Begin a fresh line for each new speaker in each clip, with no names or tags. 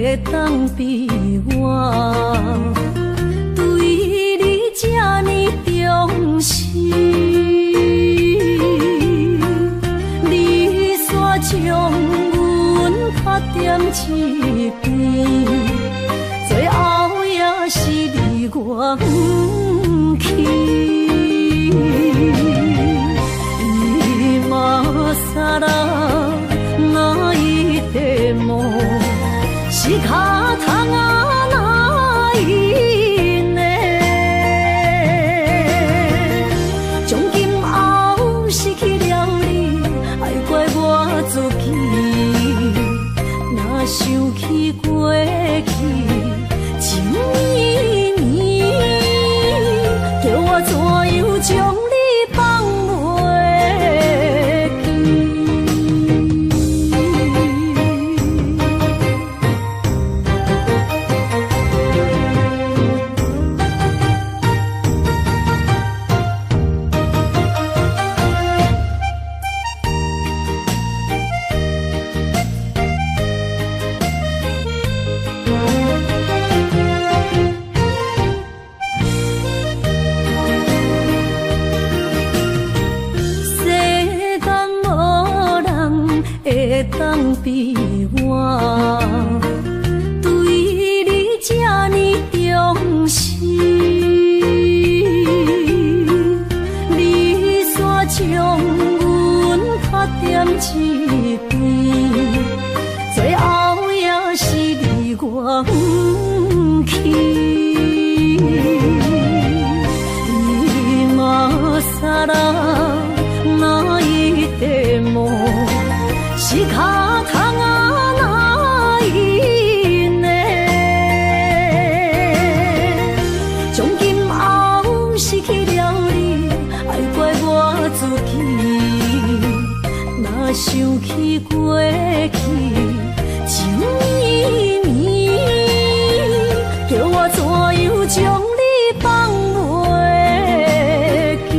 会当比我对你这呢重视，你煞将阮拍点一边，最后也是你我不去。伊嘛傻啦，哪一地梦是脚痛啊哪一呢？从今后失去了你，爱怪我自己。若想起过去情绵绵，叫我怎样将你放袂记？会当比我对你这呢重视，你煞将阮拍点一边，最后也是你我不去。伊嘛傻啦，哪一地梦是脚痛啊哪一呢？从今后失去了你，爱怪我自己。若想起过去情绵绵，叫我怎样将你放袂记？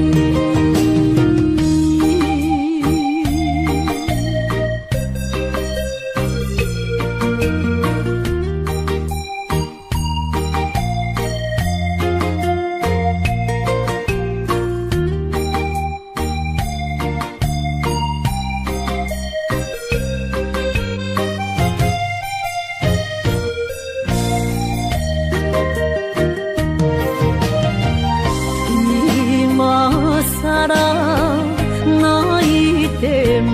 傻啦，哪一地梦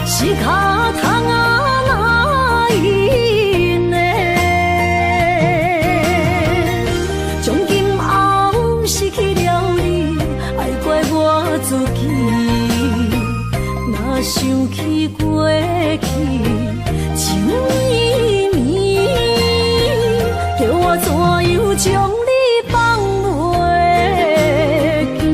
是脚痛啊哪一呢？从今后失去了你，爱怪我自己。若想起过去情绵绵，叫我怎样将你放袂记？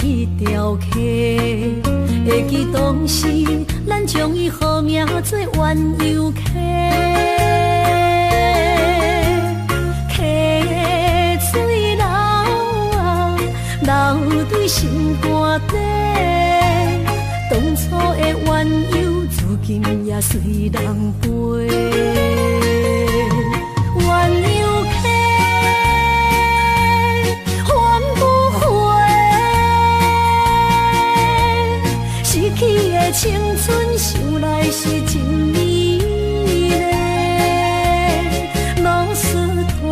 彼条溪，会记当时咱将伊号名做鸳鸯溪。溪水流啊，流对心肝底。当初的鸳鸯，至今也随人陪。鸳鸯溪。 去的青春想来是真美丽，老师徒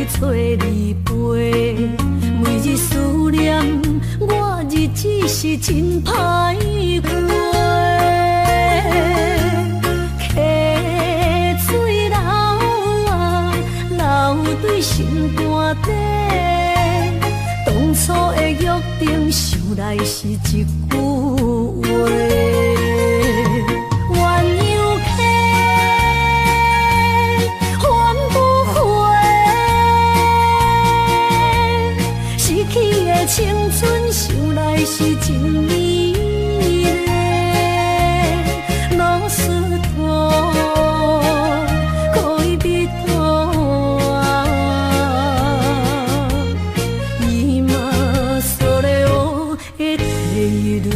找你陪，每日思念，我日子是真歹过。溪水流啊，流对心肝底，当初的约定，想来是一句话。青春想来是真美丽，老师徒可以比拖啊，伊嘛所咧我的地路。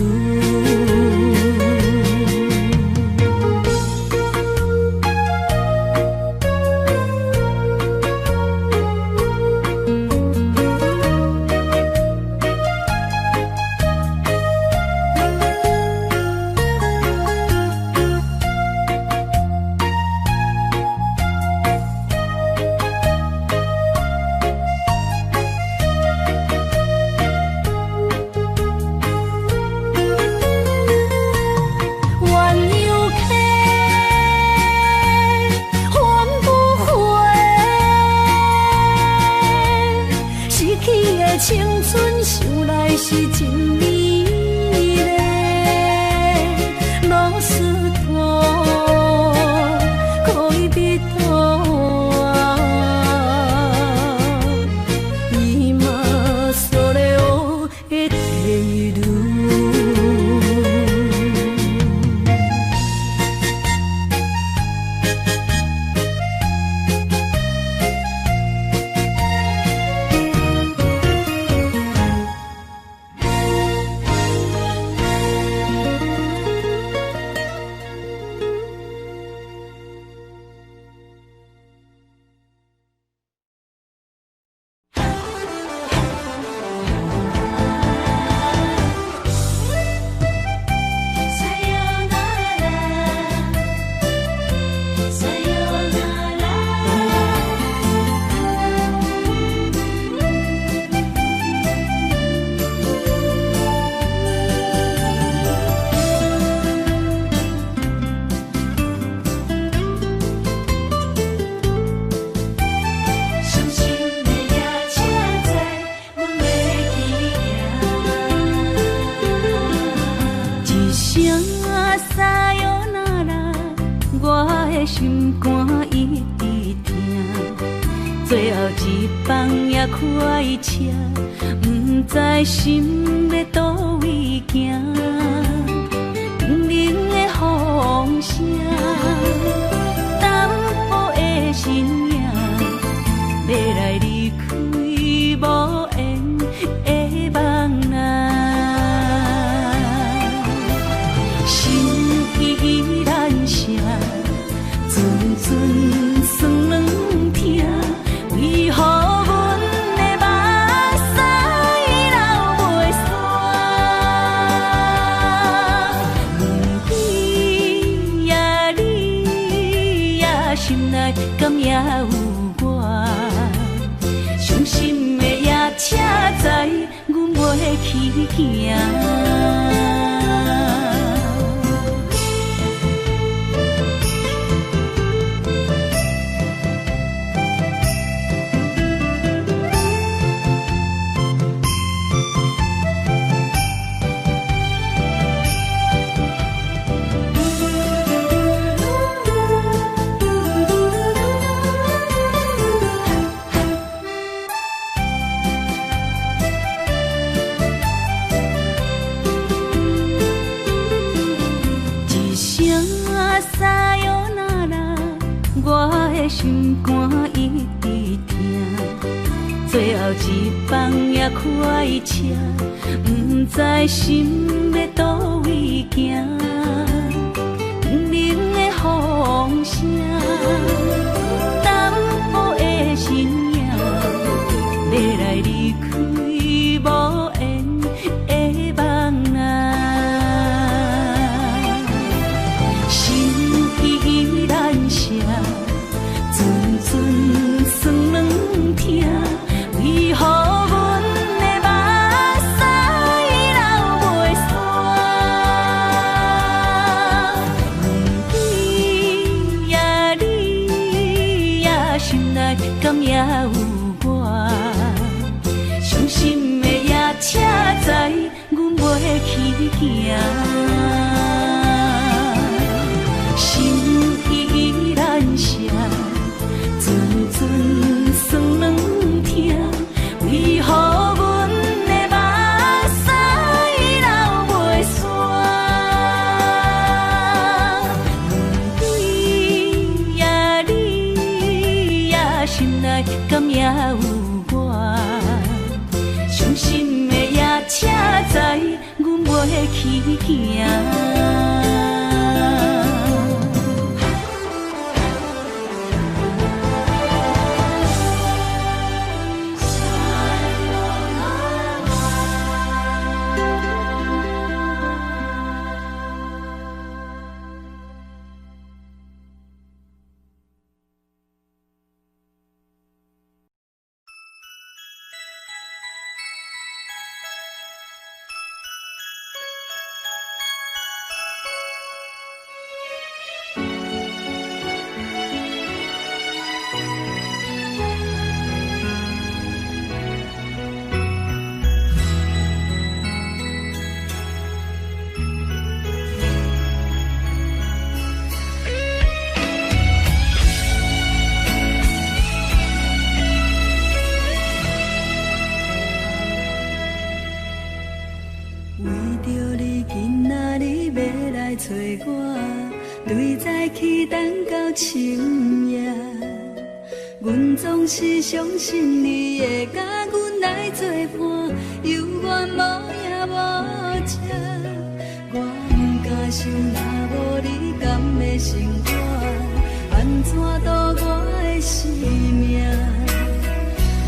青春想来是真美丽，老师徒可以比拖啊，伊嘛所咧我的地路。心肝一直疼，最后一放也开车，不知心要倒位行，冷冷的风声，淡薄的身影，要来离开无缘的梦啊，心依然声。阵阵酸软疼，为何阮的目屎流袂煞？问你呀，你呀，心内敢也有我？伤心的夜车载，阮袂去行。心肝一直疼，最后一放也开车，不知心要倒位行。冷冷的风声，淡薄的身影，要来离开无缘的梦啊，心依然声。阵阵酸软疼，心内敢也有我？伤心的夜车载，阮袂去行。心依然舍，阵阵酸软痛，为何阮的目屎流袂煞？问对呀，你呀，心内敢也有我？伤心的夜车载，阮袂去行。找我，对早起等到深夜，阮总是相信你会甲阮来作伴，犹原无影无迹。我不敢想，若无你甘的生活，安怎度我的生命？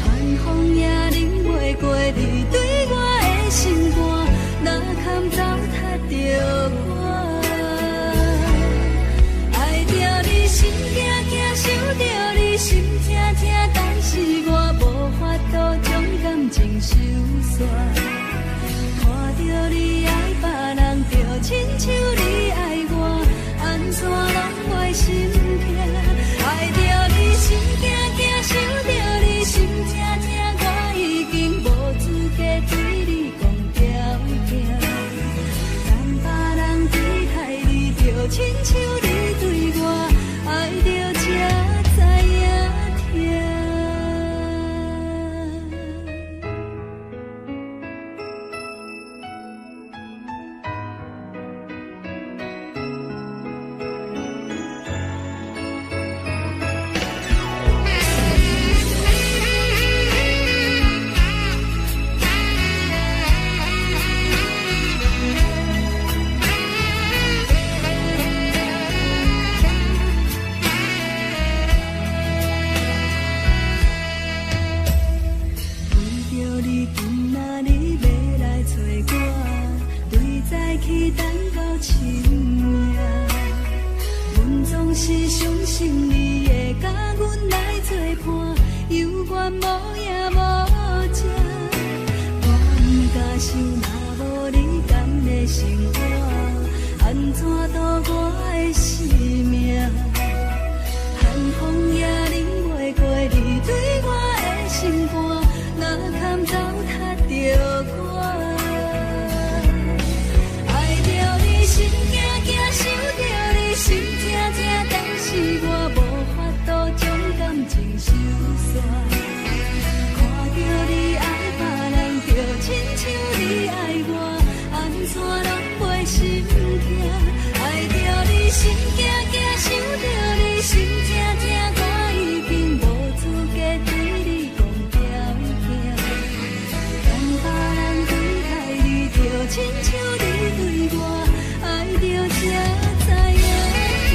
寒风也忍袂过你对我的心肝，哪堪糟蹋着我？心惊惊，想着你心痛痛，但是我无法度将感情收煞。看着你爱别人，就亲像你爱我，安怎拢袂心痛？爱着你心惊惊，想着你心痛痛，我已经无资格对你讲条件。但别人对待你，就亲像你对我。爱着才知影痛。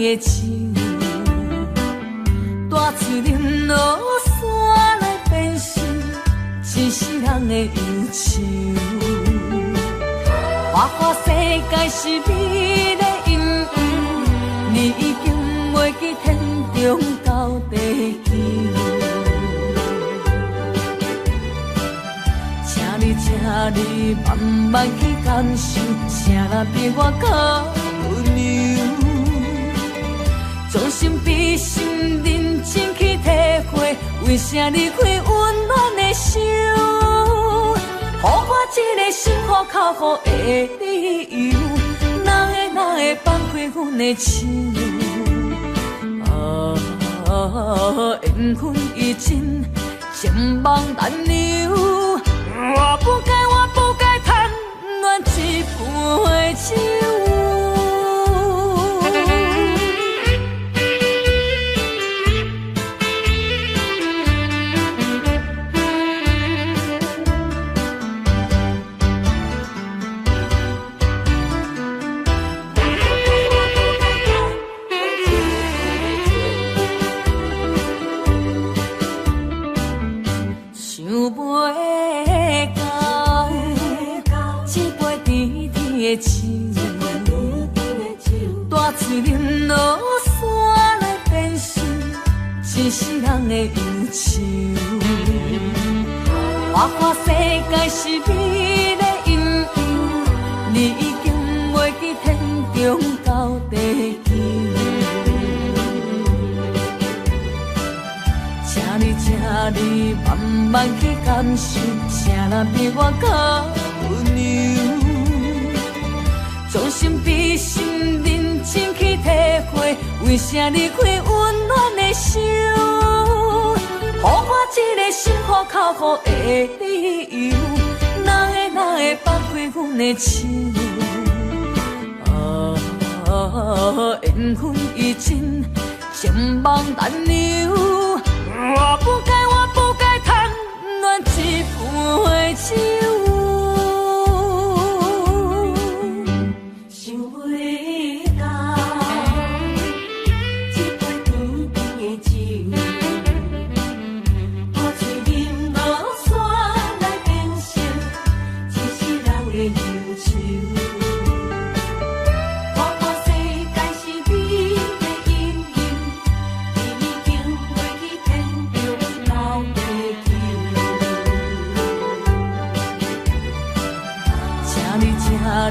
的酒，大嘴饮落山来变成一世人的忧愁。花花世界是你的阴影，你已经袂记天中到地球。请你慢慢去感受，谁人比我较温柔？将心比心，认真去体会，为啥离开温暖的手？予我一个心花靠乎的理由，哪会放开阮的手？缘分已尽，情梦难留。我不该贪恋一杯酒。大嘴饮落山来变成一世人的忧愁。花花世界是你的阴影，你已经袂记天中到地球。请你慢慢去感受，谁人比我较温柔？将心比心，认真去体会，为啥离开温暖的手？予我一个心花靠乎的理由，哪会放开阮的手？缘分已尽，情梦难留。我不该贪恋一杯酒。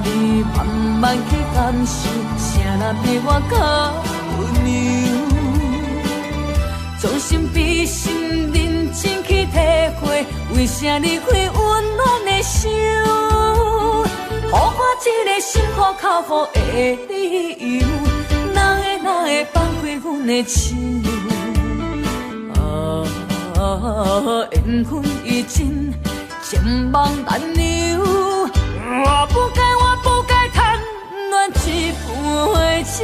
你慢慢去感受，谁人比我较温柔？将心比心，认真去体会，为啥离开温暖的手？予我一个心花靠乎的理由，哪会放开阮的手？缘分已尽，情梦难留。我不该贪恋一杯酒。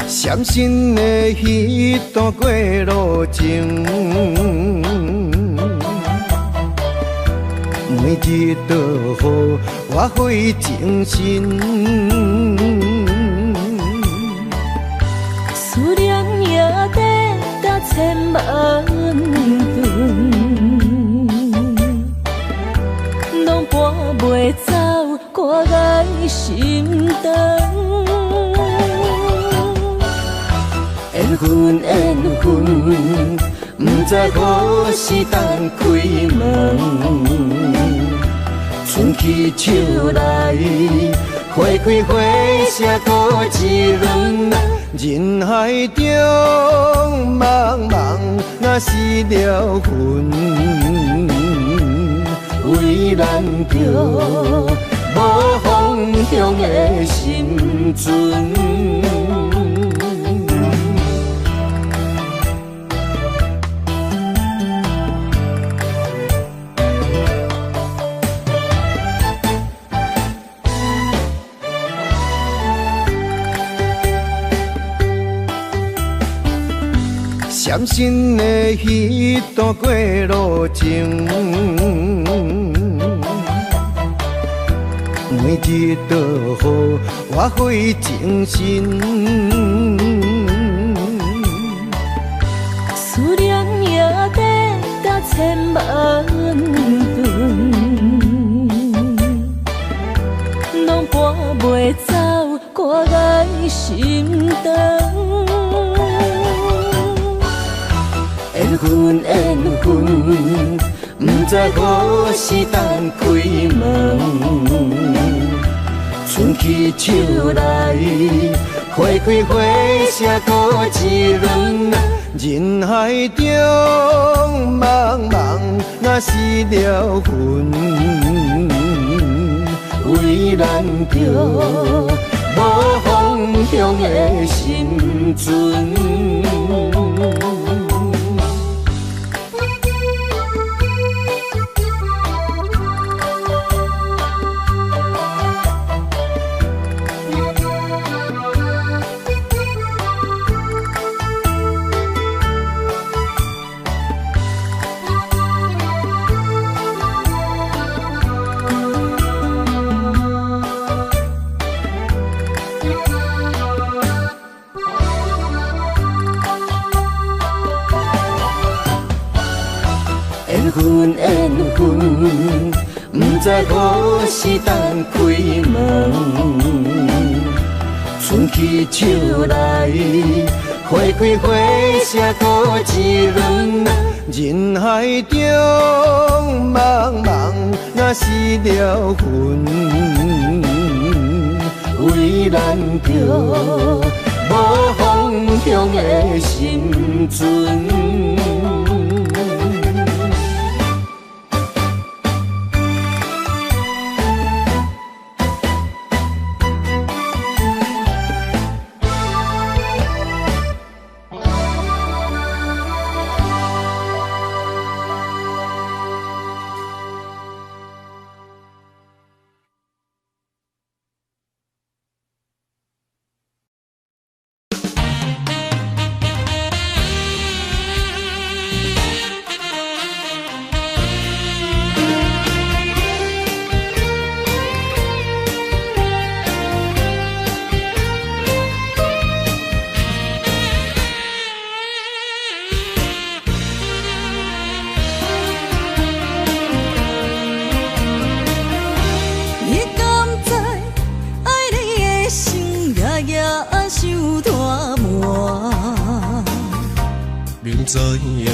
伤心的彼段过路情，每日都予我费精神。
思念也得到千万吨，拢搬袂走我的心肠。缘分，
不知何时当开门。春去秋来，花开花谢搁一轮。人海中茫茫，若是了魂，为咱着无方向的心存。闪身的彼段过路情，每日都予我费精神。
思念也得到千万吨，拢搬袂走我爱心肠。缘分缘分，不知何时当开门。春去秋来，花开花谢搁一轮。人海中茫茫，若是了魂，为咱着无方向的心存。缘分缘分，不知何时当开门。春去秋来，花开花谢搁一轮。人海中茫茫，若是了魂，为咱着无方向的心存。
明知影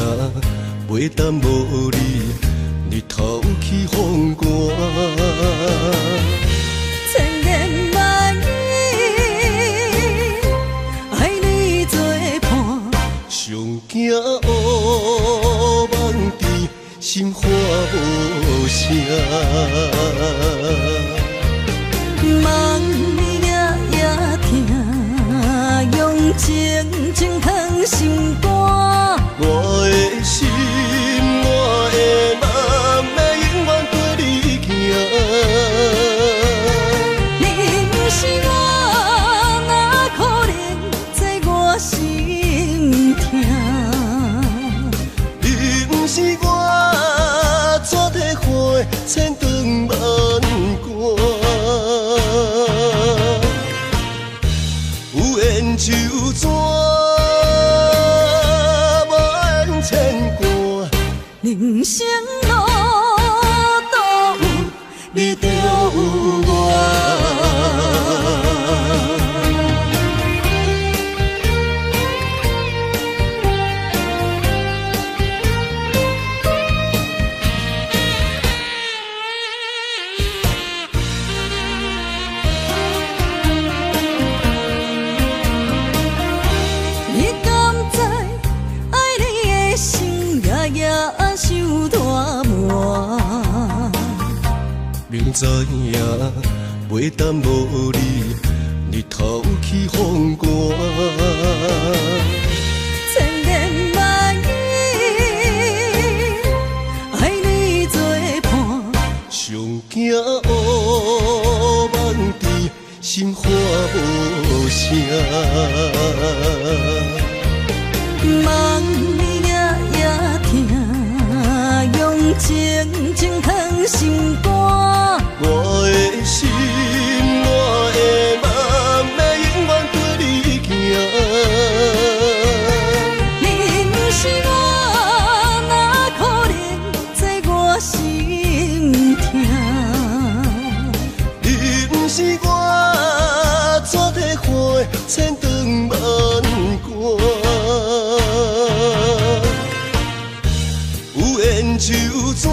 袂当无你，日头起风寒，
千言万语爱你作伴，
上惊乌梦甜，心花无声。
梦你也听，用情情藏心肝。
我的心，我的梦，要永远跟你行。
你不是我，哪可能在我心痛？
你不是我，怎体花千丈万关？有缘就怎？
人生路途，你就有我。
知影，袂当无你，日头起风寒。
千言万语，爱你作伴。
上惊乌梦伫心喊无声。
梦你夜听，用情情藏心肝。
我的心，我的梦，要永远跟你行。
你不是我，哪可能在我心痛？
你不是我，怎体花千丈万关？有缘就怎？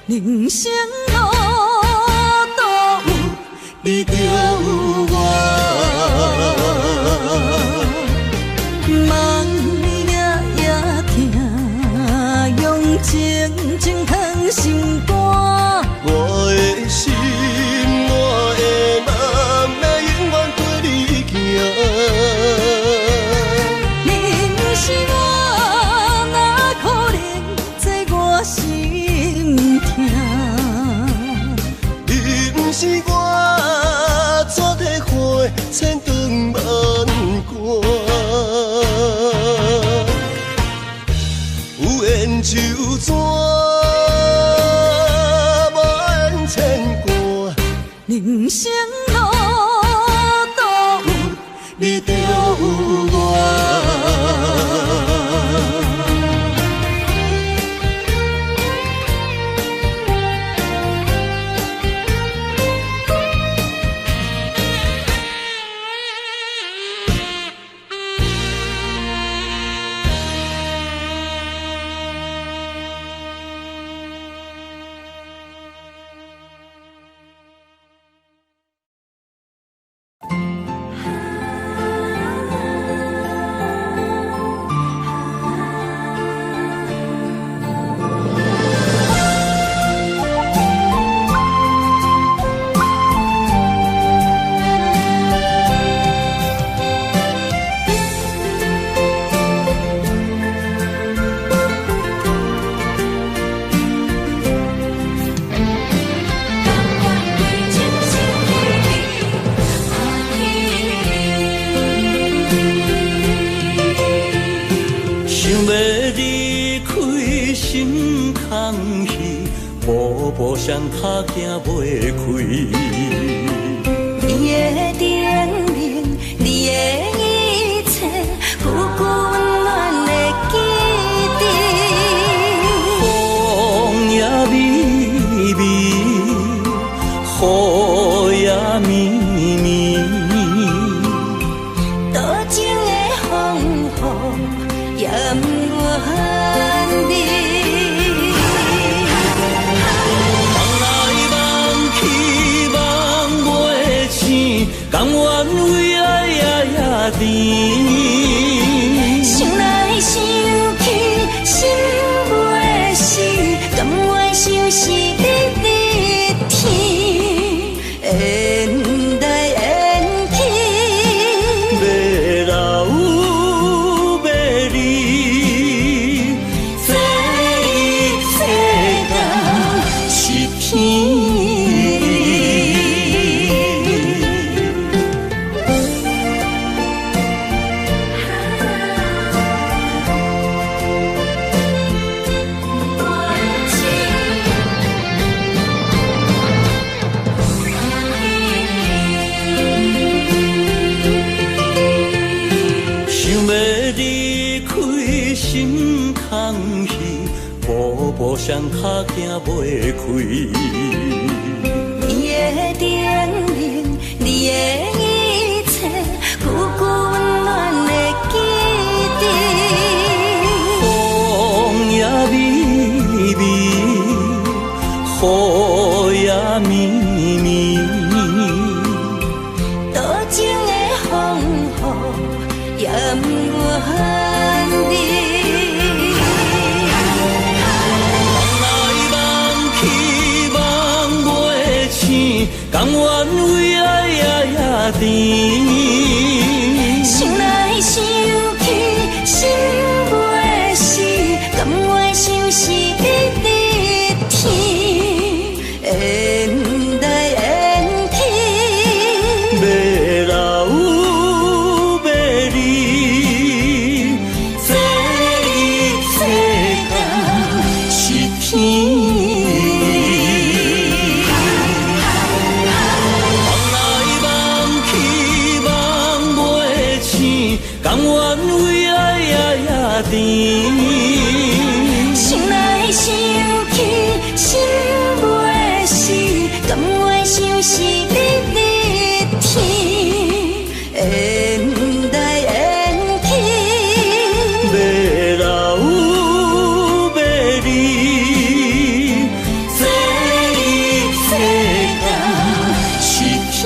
人生路都有你就有我，梦你夜听，用情情藏心肝。
我的心，我的梦，要永远跟你行。
你不是我，哪可能在我心痛？
你不是我，怎体花千丈万关？有缘就怎万千关？
人生路都有你就有我。
步上脚行袂开。
你的叮咛，你的一切，久久温暖的记忆。
风也微微，雨也绵绵，
多情的风雨也不愿离。
甘愿为爱夜甜，
想来想去心袂死，甘愿相思日日天，缘来缘去，
要留要离，这一世人是天。步上脚行袂开，
你的叮咛，你的一切，久久温暖的记忆。
风也微微，雨也绵绵，
多情的风雨也不愿离。
甘愿为爱也甜。
想来想去，心袂死，甘愿相思一日天，缘来缘去，
要老要离，这一世间是天。甘愿为爱也甜，
想来想去，心袂死，甘愿相思一日天，缘来缘去，
要老要离，这一世间是天。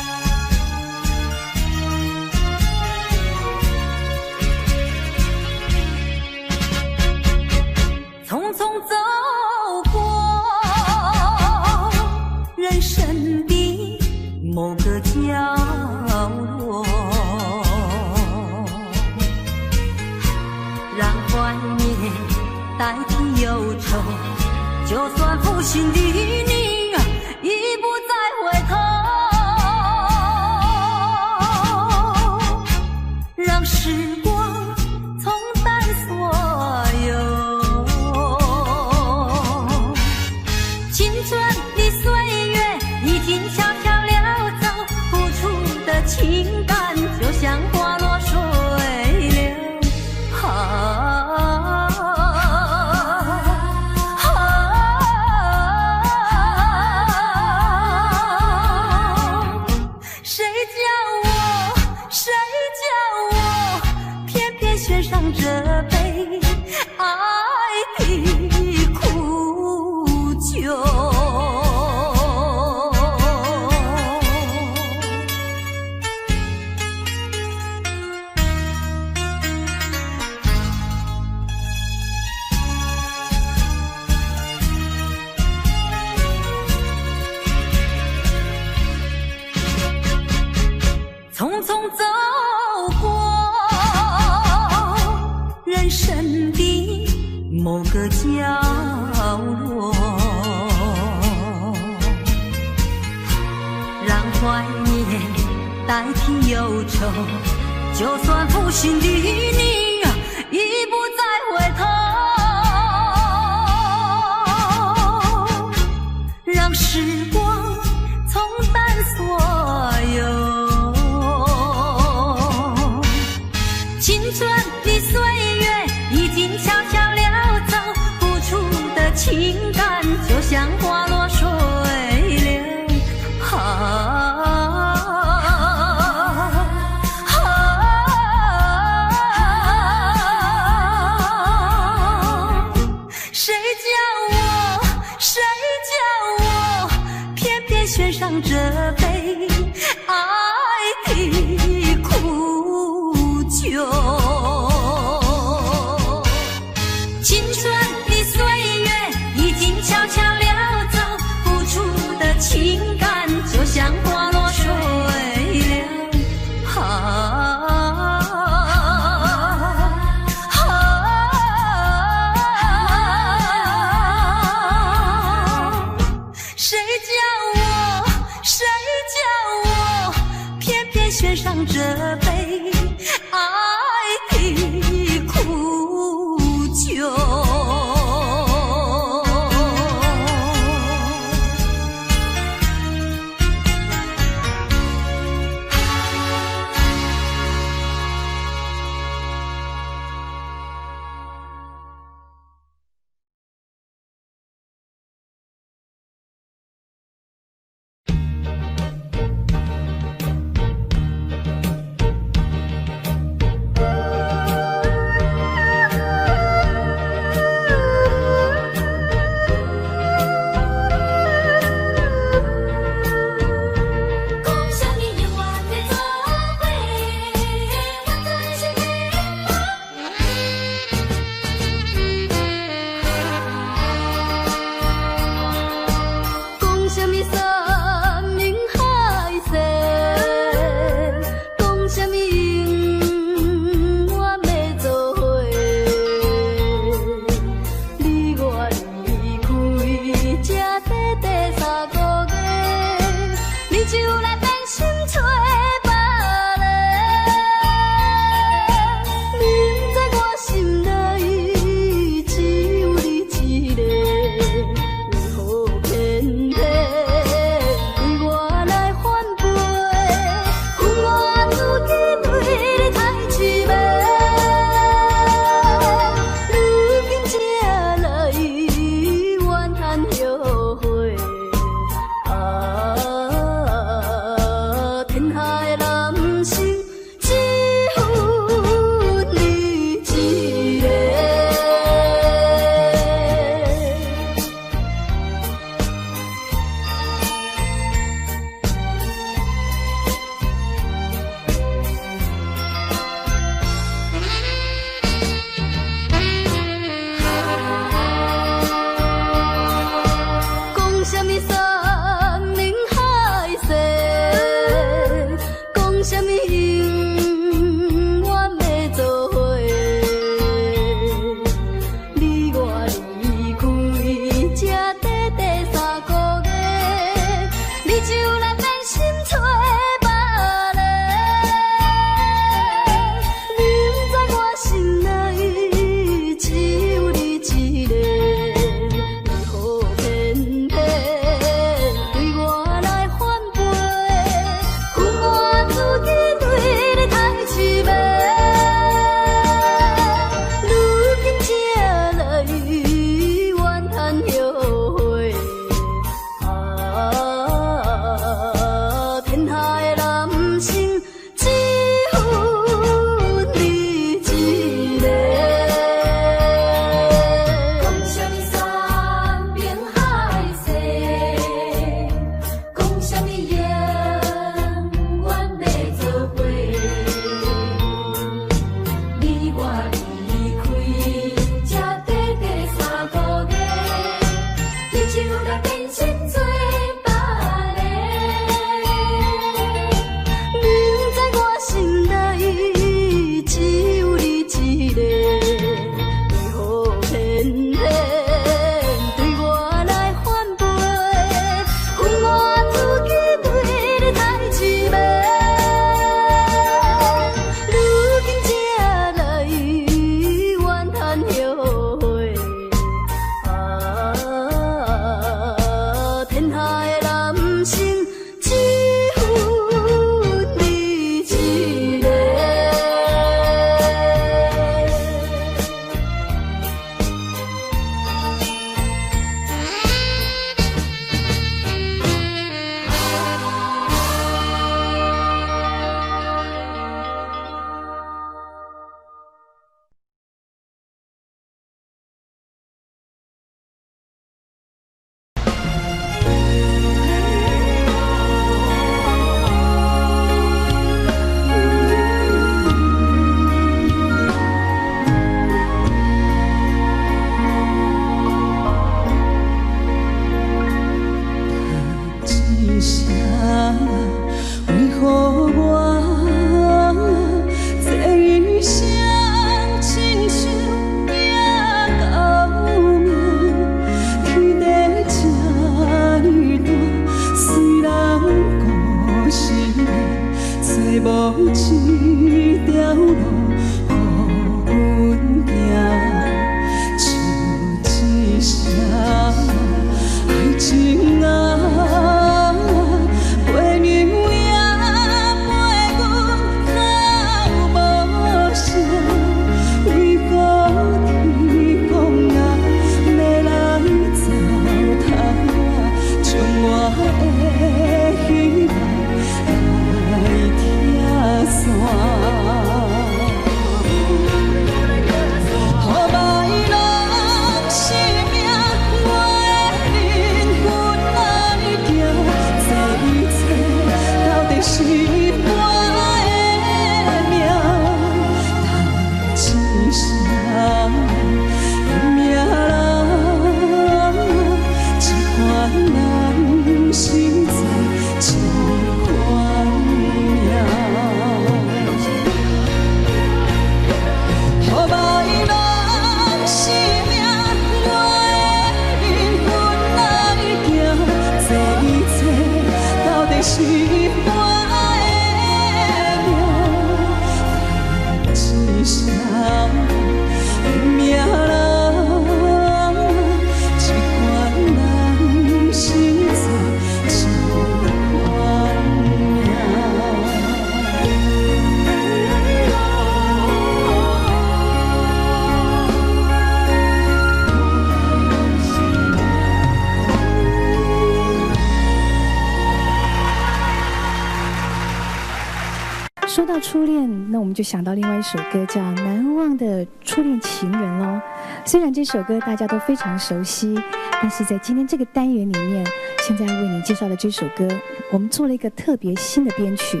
说到初恋，那我们就想到另外一首歌叫《难忘的初恋情人》咯。虽然这首歌大家都非常熟悉，但是在今天这个单元里面，现在为你介绍的这首歌，我们做了一个特别新的编曲。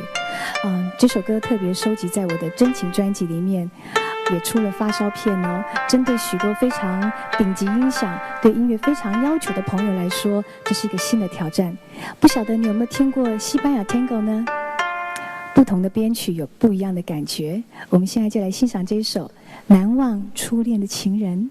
这首歌特别收集在我的真情专辑里面，也出了发烧片哦。针对许多非常顶级音响、对音乐非常要求的朋友来说，这是一个新的挑战。不晓得你有没有听过西班牙 Tango 呢？不同的编曲有不一样的感觉。我们现在就来欣赏这一首《难忘初恋的情人》。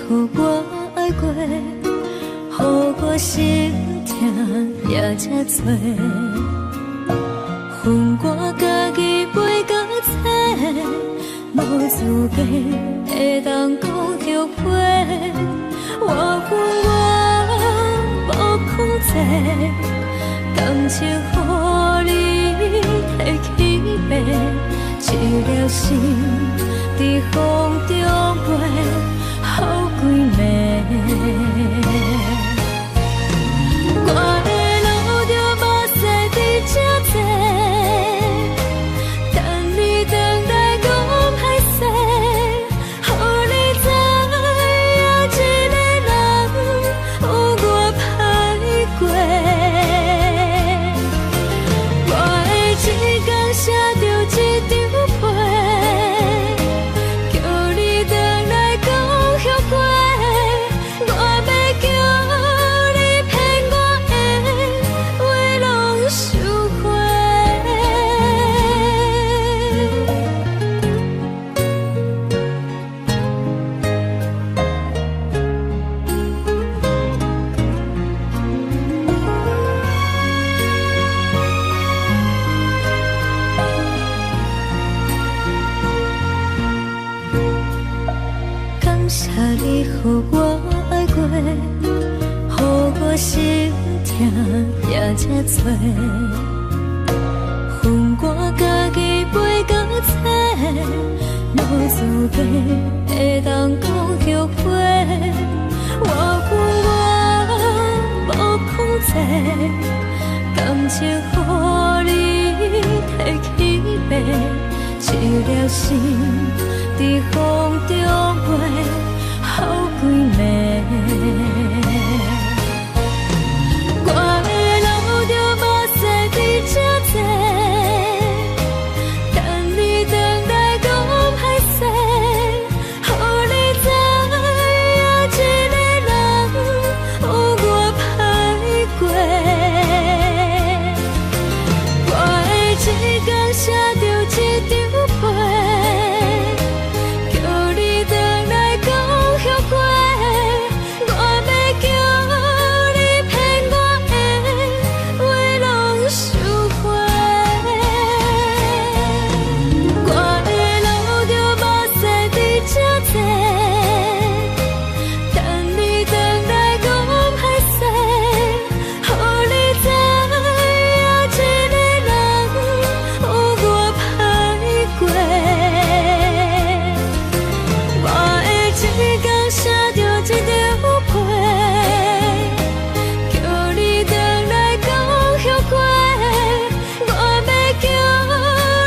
予我爱过，予我心痛也这多。恨我家己袂到切，无资格会当讲后悔。我恨我无控制，感情予你提起白，一粒心在风中飞，好几暝。我的路着目屎在这多，等你回来讲歹势，予你知影一个人有我歹过。我的一天写着一张被，叫你回来讲后悔。我要叫你骗我的话拢收回。感谢你予我爱过，予我心痛也这多。恨我家己袂到切，无资格会当讲后悔。我恨我无控制，感情予你提起白，一粒心在风中飞，好几暝。我的路着目屎在这多，等你回来讲歹势，予你知影一个人有我歹过。我的一天写着一张被，叫你回来讲后悔。我要叫你骗我的话拢收回。我的路着目屎在这多，等你回来讲歹势，予你知影一个人有我歹过。我的一天写着一张被，叫你回来讲后悔。我要叫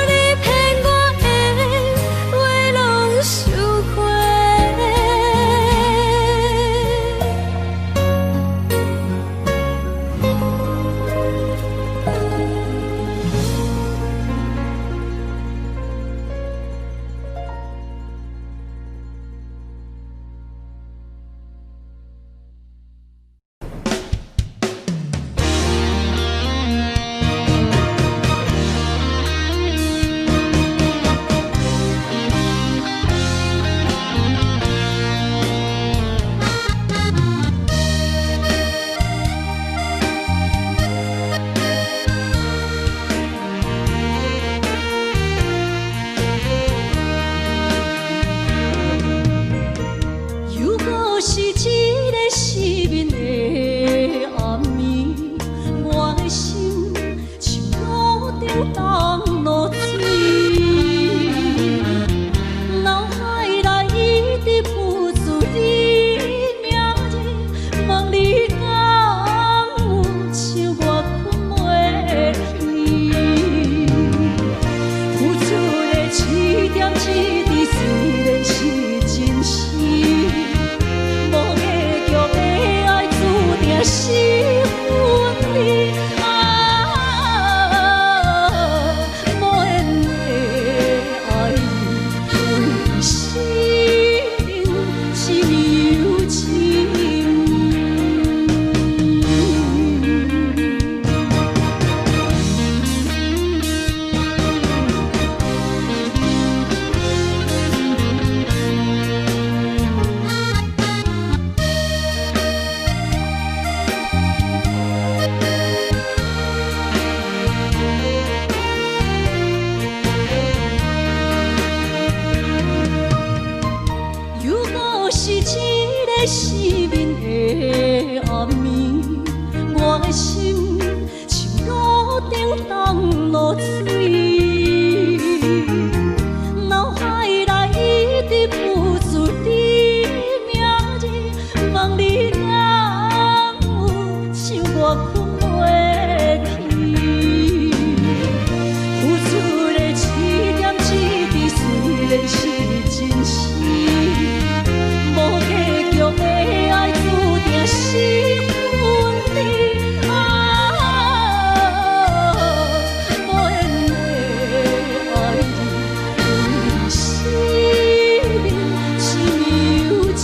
你骗我的话拢收回。如果是一个失眠的暗暝，我的心像路中东落水，脑海内一直浮出你名字，望你敢有像我困袂去，付出的一点一滴虽然是真实。无结局的爱注定是分离无缘的爱为心是有情。失眠的暗暝，我的心像路顶冻落水，脑海内一直浮出你名字，望你敢有想我困袂去，付出的一点一滴虽然是真实。无结局的爱，注定是分离啊！无缘的爱人，对生命心有情。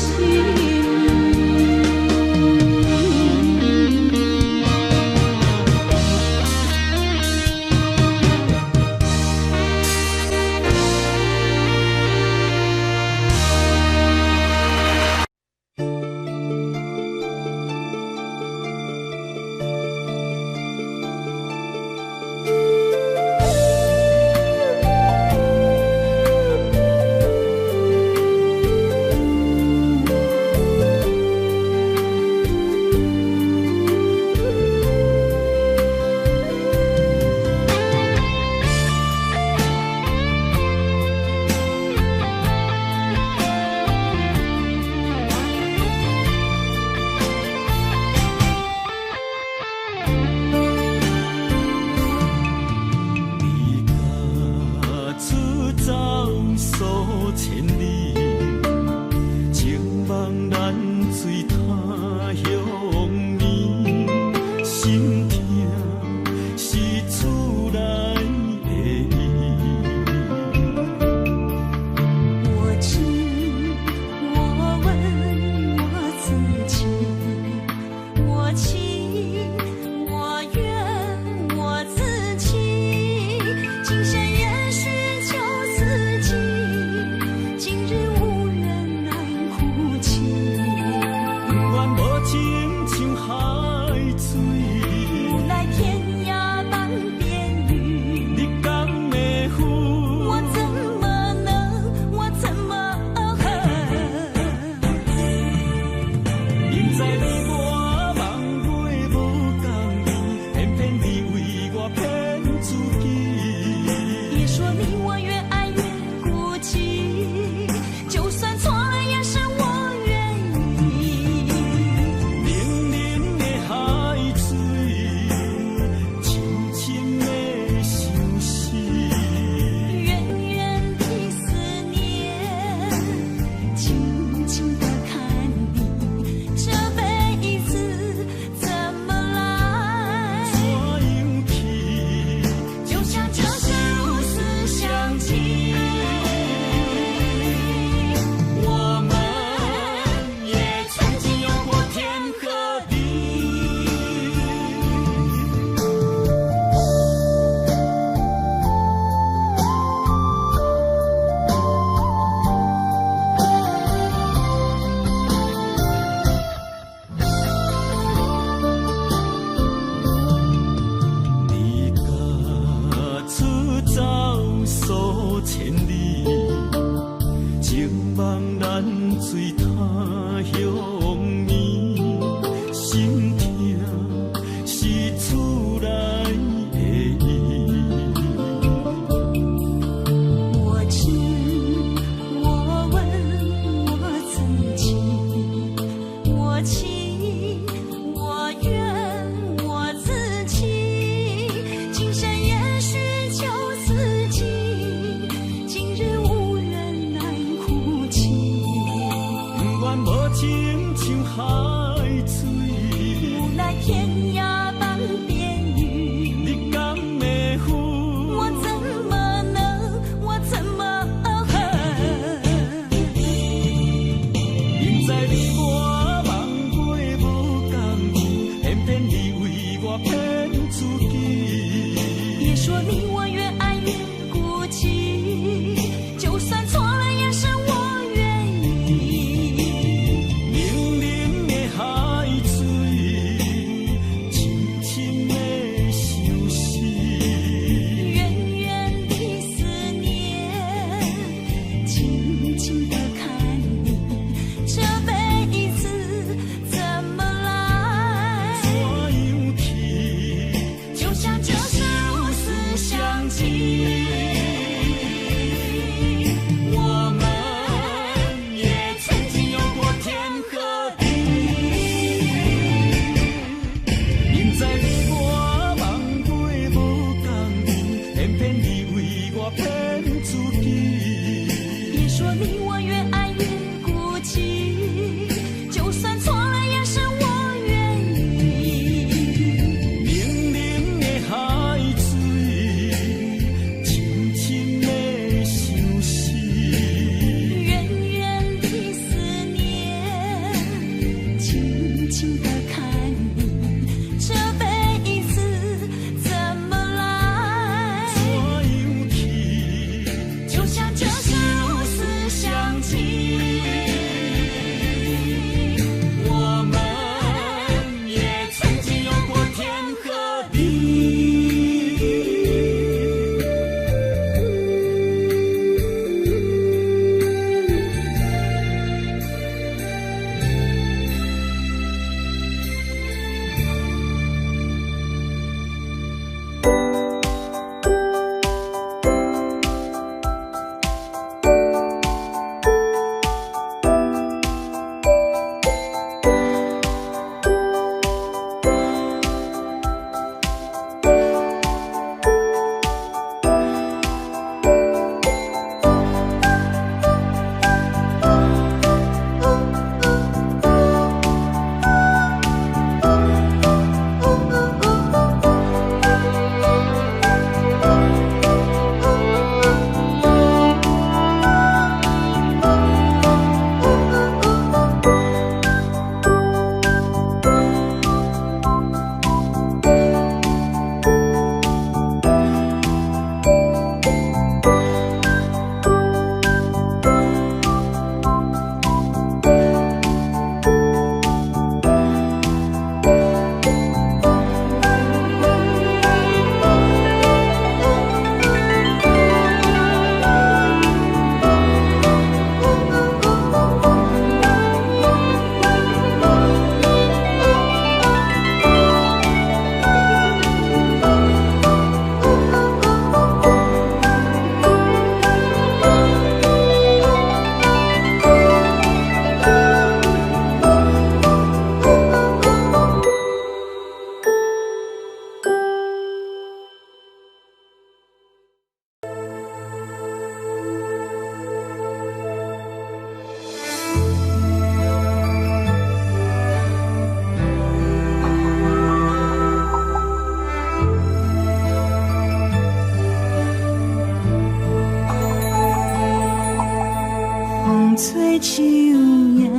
做树影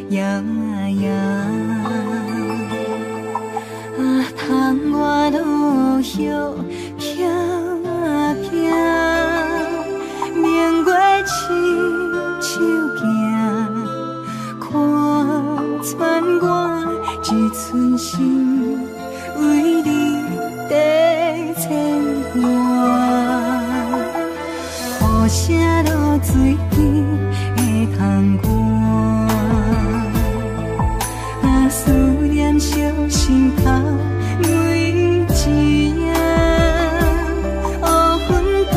摇摇，窗外落叶飘飘，明月亲手行，看穿我一寸心，为你在牵挂，雨声落水边的窗外，思念烧心头每一夜，乌云对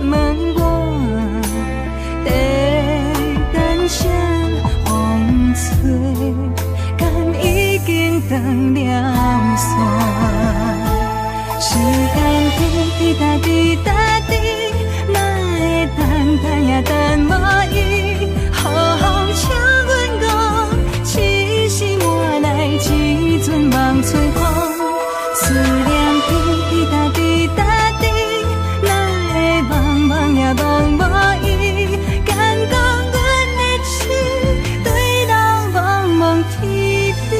问我，在等啥风吹，敢已经断了线。时间滴答滴答滴，哪会等也等无伊，好好请阮讲，痴心换来一阵梦吹风。思念滴答滴答滴，哪会茫茫也茫无伊，敢讲阮的痴对人茫茫天边。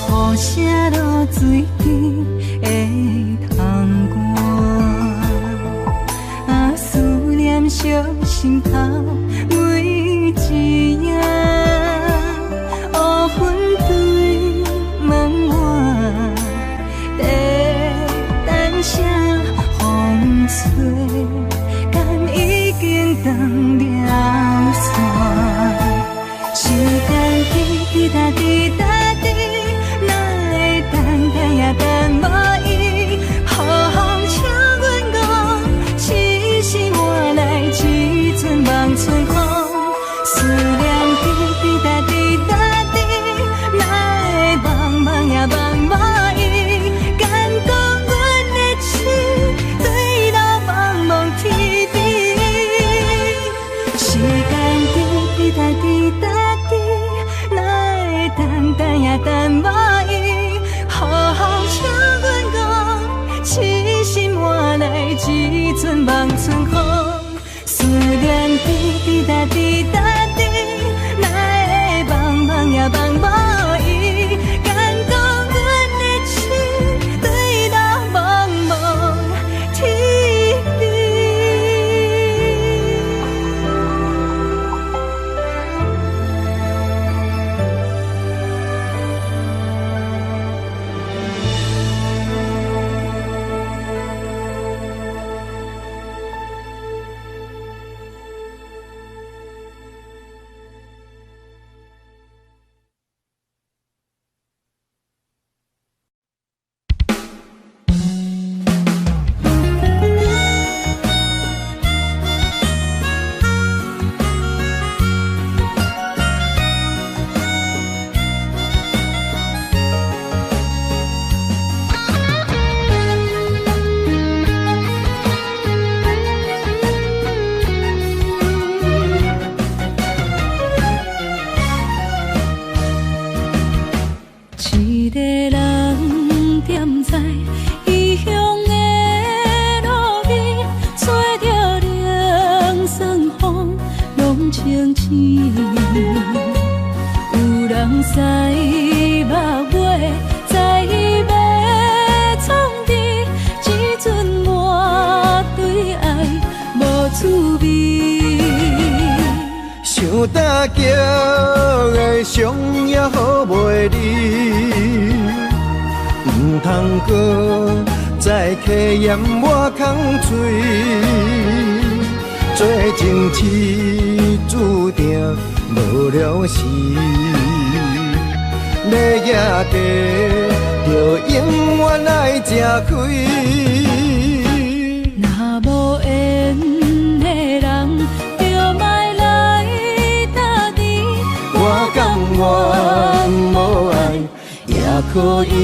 雨声落水边的窗外，思念烧心头每一夜，乌云对问我，在等啥风吹，敢已经断了线。时间滴答滴答滴，也等无伊，好好请阮讲，痴心换来一阵梦春风。思念滴答滴答滴，哪会茫茫也茫无伊，敢讲阮的痴对到茫茫天边。时间滴答滴答滴，哪会等也等无伊。好好请阮讲，痴心换来一阵梦春风。思念滴答滴答滴，哪会茫茫也茫无伊，敢讲阮的痴对到茫茫天边。一个人踮在异乡的路边，吹着凉爽风，拢清醒。有人驶目尾，在要创治，一阵满对爱无滋味。
想搭桥的伤也好袂离，唔通搁再客嫌我空嘴，做情痴注定无了时，要野地就永远爱吃亏。
若无缘的人，就莫来
可以。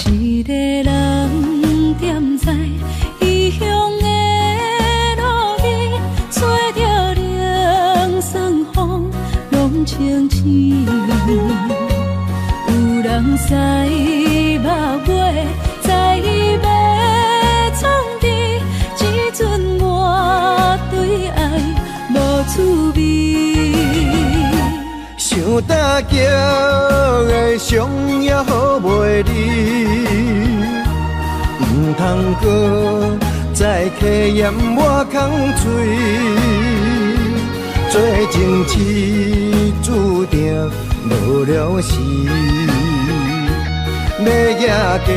一个人踮在异乡的路边，吹着凉爽风，拢清醒。有人驶马尾，载你要创治，只准我对爱无趣味。
想搭桥的伤也好袂离，唔通搁再客嫌我空嘴，做情痴注定无了时，要野家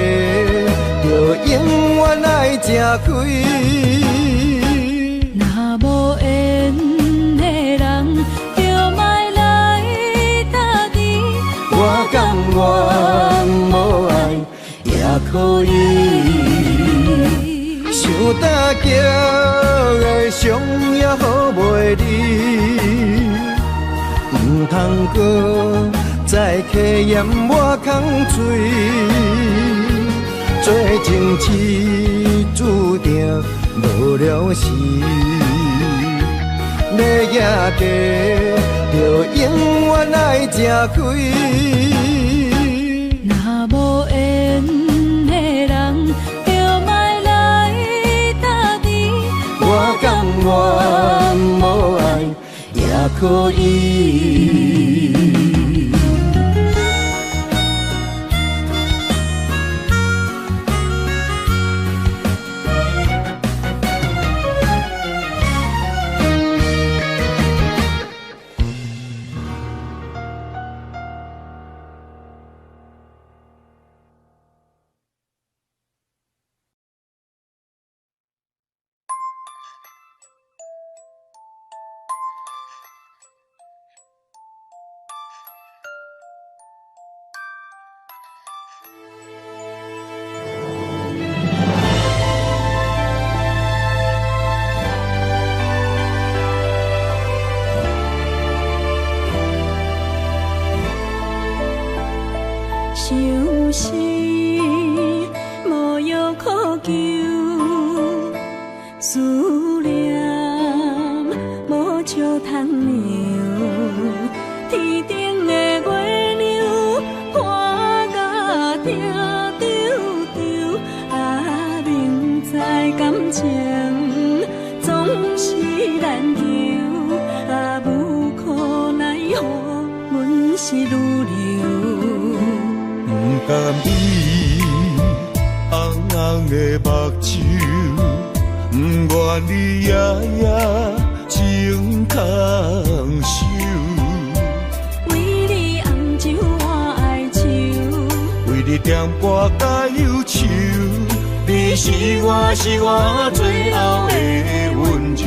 就永远爱吃亏。
若无缘的人，就莫来搭敌。
我甘愿无爱也可以，想搭桥的伤也好袂离，唔通搁再客嫌我空嘴，做情痴注定无了时，要野家就永远爱吃亏。
若无缘的人，就莫来搭敌。
我甘愿无爱也可以。
想是无药可救，思念无笑通留。天顶的月亮看甲定丢丢，啊，明知感情总是难求，啊，无可奈何，阮是愈留。
不甘伊红红的目睭，不愿你夜夜情空守。
为你红酒换哀愁，
为你点歌甲忧愁，你是我最后的温柔。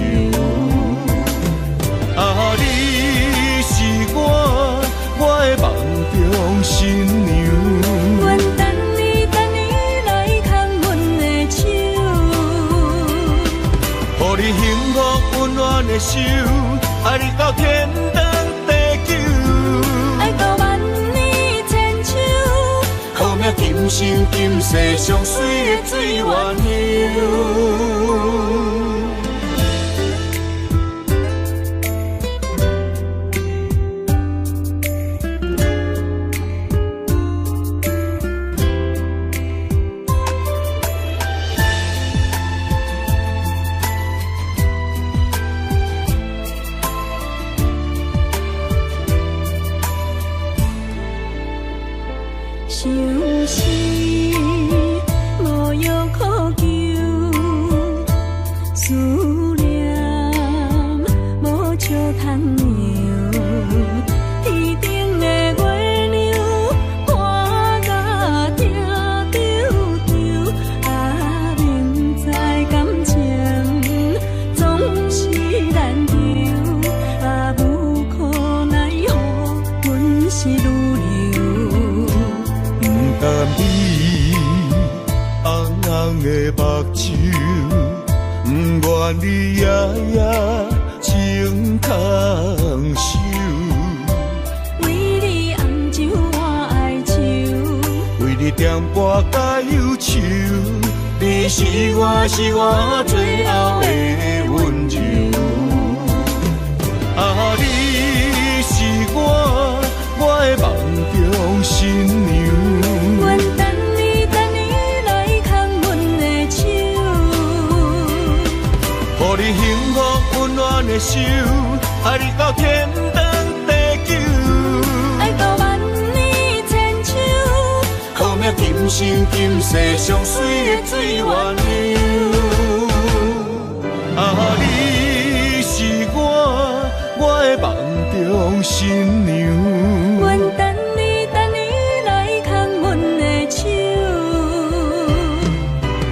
啊，你是我的梦中新娘。
阮等你来牵阮的手，
予你幸福温暖的手，爱你到天长地久，
爱到万年千秋，
好命今生今世上水的水源流。
想是无药可救，思念无笑通留。天顶的月亮看甲定丢丢，啊，明知感情总
你红红的目睭，不愿你夜夜情空守。
为你红酒换哀愁，
为你点播加忧愁，你是我最后的温柔。啊，你是我的梦中新娘。
阮等你来牵阮的手，
予你幸福温暖的手，爱你到天长地久，
爱到万年千秋，
好命今生今世上水的水源流。啊，你是我的梦中新娘。
阮等你来牵阮的手，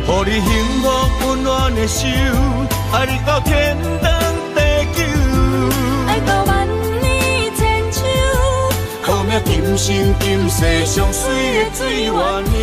予你幸福温暖的手，爱你到天长地久，
爱到万年千秋，
好命今生今世上水的水源流。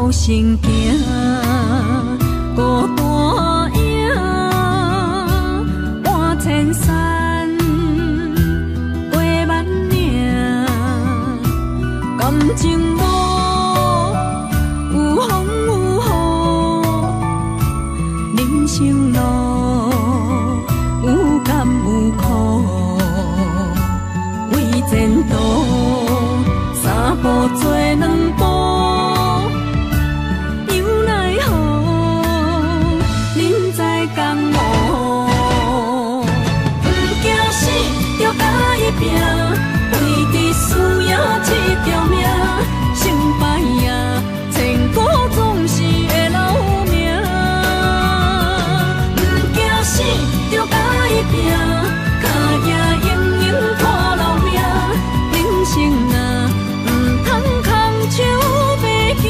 行行孤单影，半千山过万岭，感情路有风有雨，人生路有甘有苦，为前途三步做两步。拼，为伫输赢这条命，成败赢，千古总是会留名。不惊死，就甲伊拼，脚赢永远看留名。人生啊，唔通空手白行。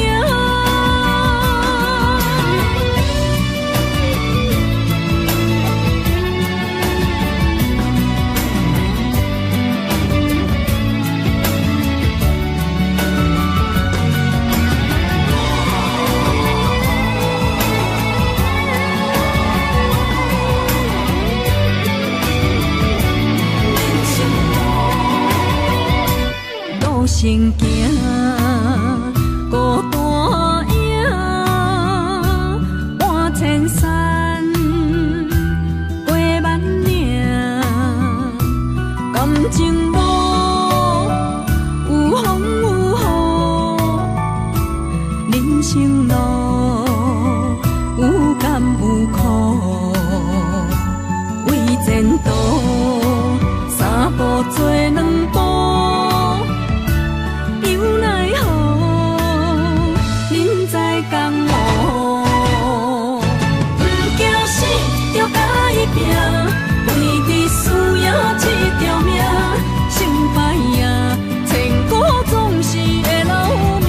行行孤单影，半千山过万岭，感情路有风有雨，人生路有甘有苦，为前途三步做两步。拼，为伫输赢这条命，成败赢，千古总是会留名。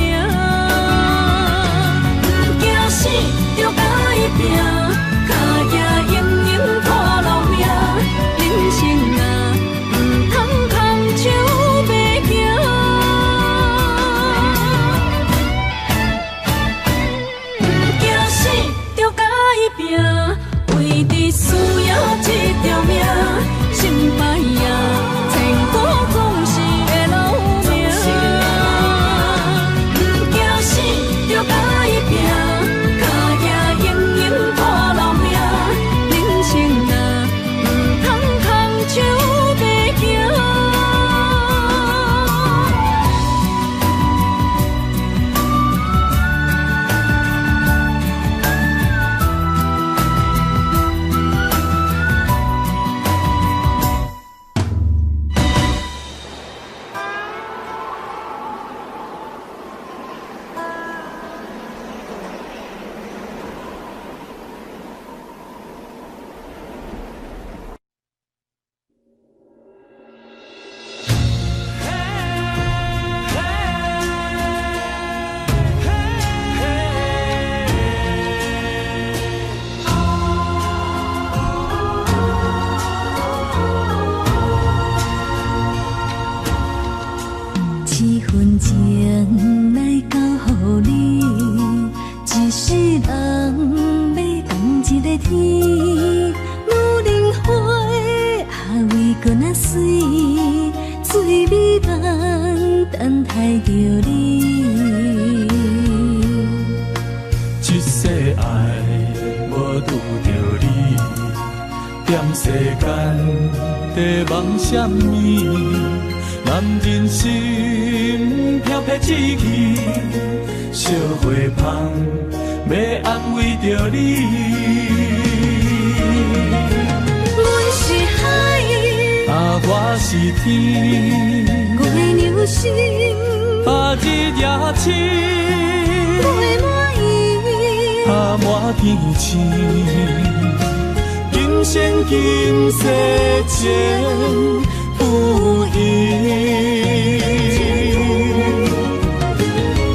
等待着你。
一世爱无拄着你，踮世间在梦什么？男人心飘撇志气，小花香要安慰着你。
阮是海，
我是天，
月流星，
日夜星，
月满意，
满天星。今生今世前不移。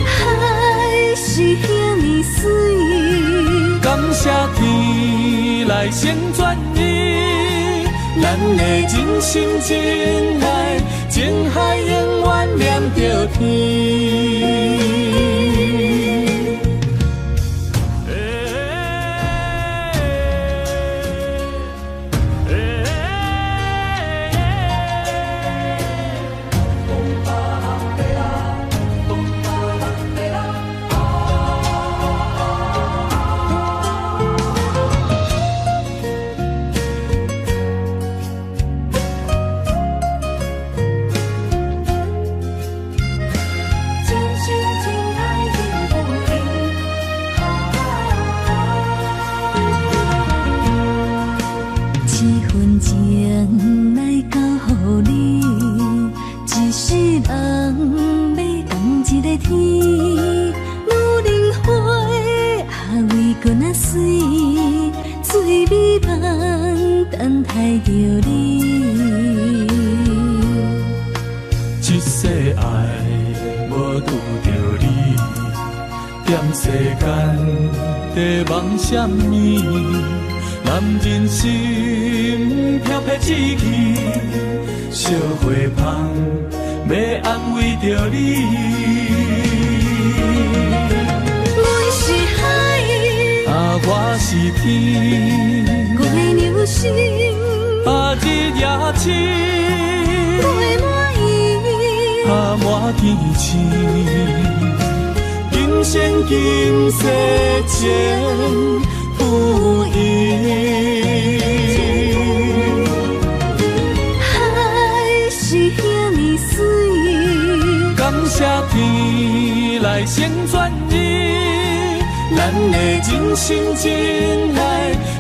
海是遐尼水，
感谢天来成全你，咱的真心真爱，情海永远念着天。一世爱无拄着你，踮世间在梦什么？男人心飘撇志气，小花香要安慰着你。
阮是海，
我是天，
月流星，
日夜星，
月满意，
满天星。今生今世前不移。
海是遐尼水，
感谢天来成全你，咱的真心真爱，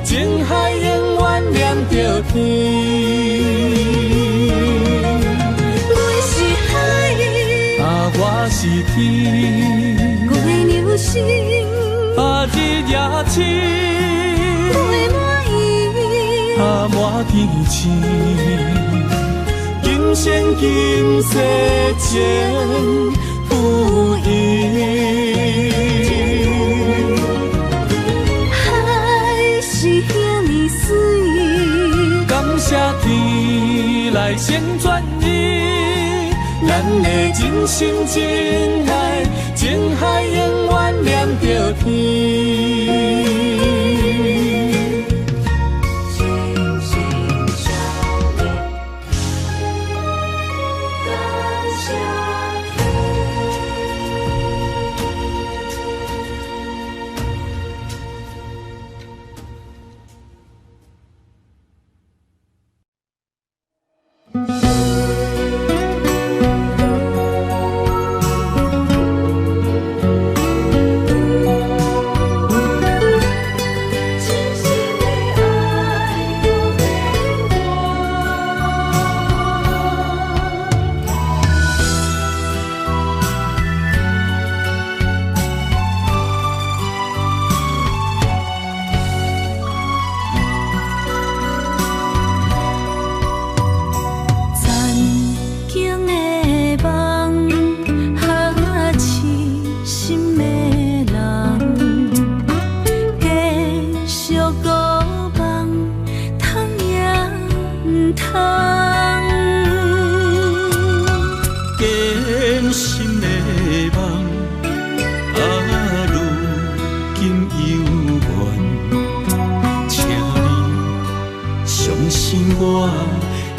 情海永远念着天。
阮是海，
我是天，
月流星，
日夜星，
月满意，
满天星。今生今世前不移。
海是遐尼水，
感谢天来成全你，咱的真心真爱，情海永远念着天。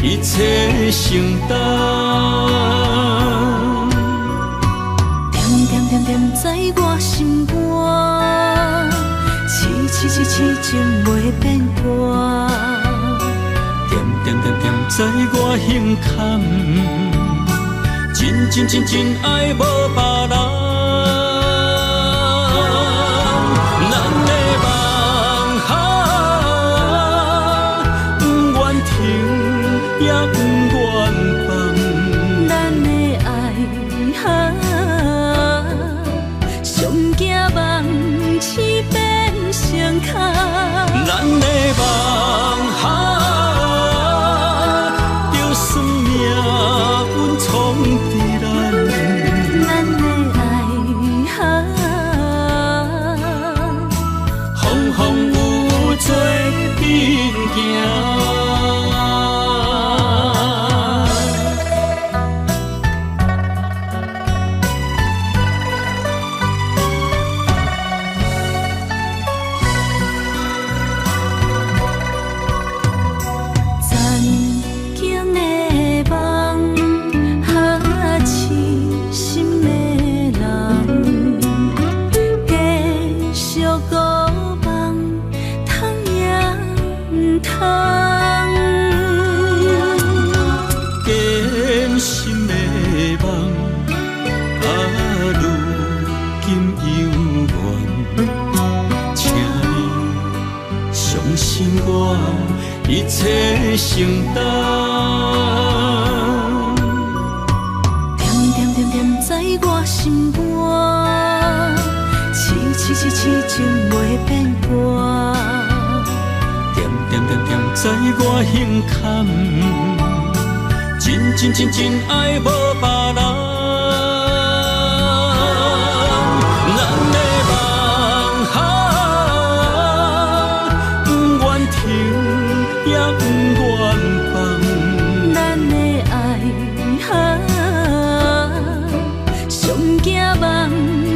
一切承担。
痴情袂变歌。
点点点点在我胸坎，真真真真爱无别人。咱的梦哈，不愿停也不愿放。
咱的爱哈，上惊梦痴变成空。
咱的梦哈。藏在咱
的爱
风风雨做阵行。一切承担，
点点点点在我心肝，痴痴痴痴情袂变歌。
点点点点在我胸坎，真真真真爱无别人。咱的梦哈，不愿停。也不愿放，
咱的爱哈，上惊梦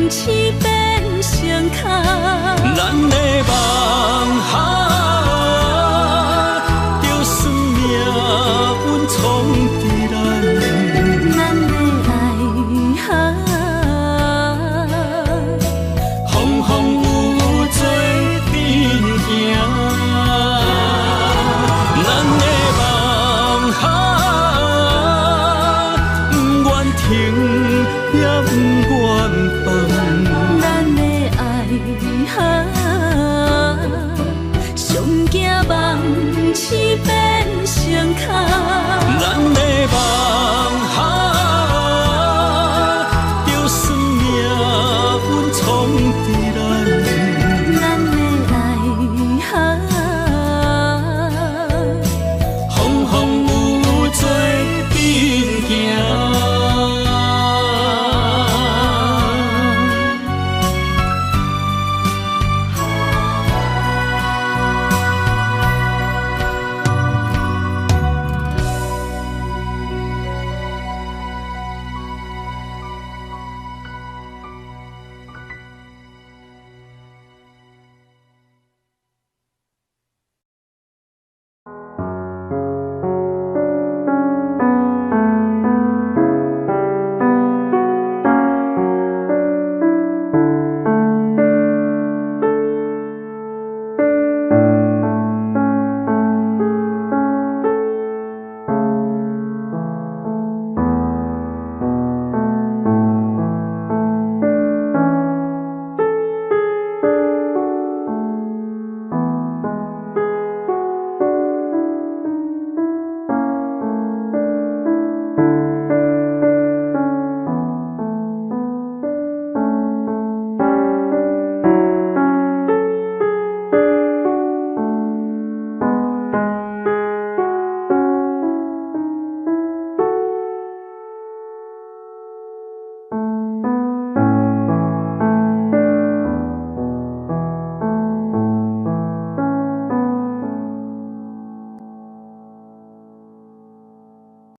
痴变成空。
咱的梦哈，就算命运藏在咱
的爱哈，
风风雨雨做阵行。咱的梦哈，不愿停也不愿放。
咱的爱哈。